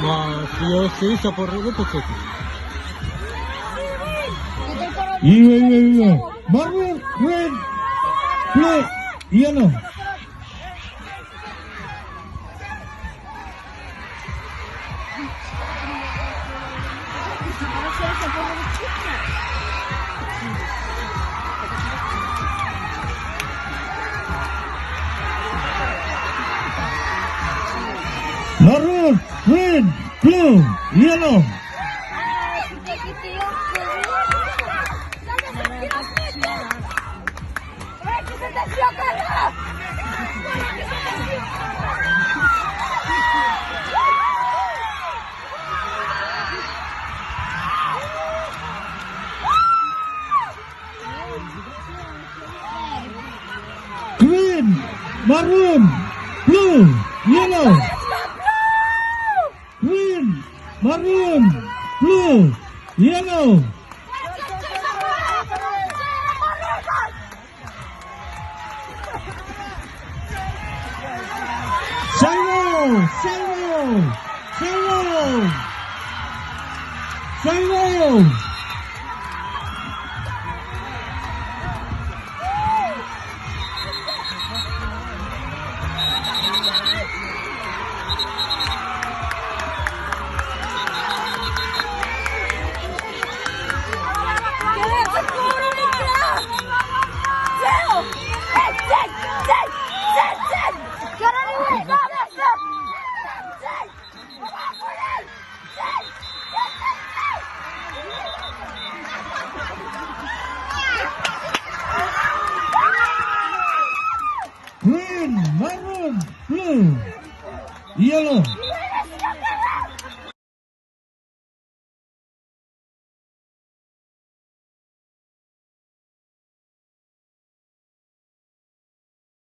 Ma si usa por repuso. Iya. Maroon, red, blue, yellow. Maroon, red, blue, yellow. Green, maroon, blue, yellow. Green, maroon, blue, yellow. Zero.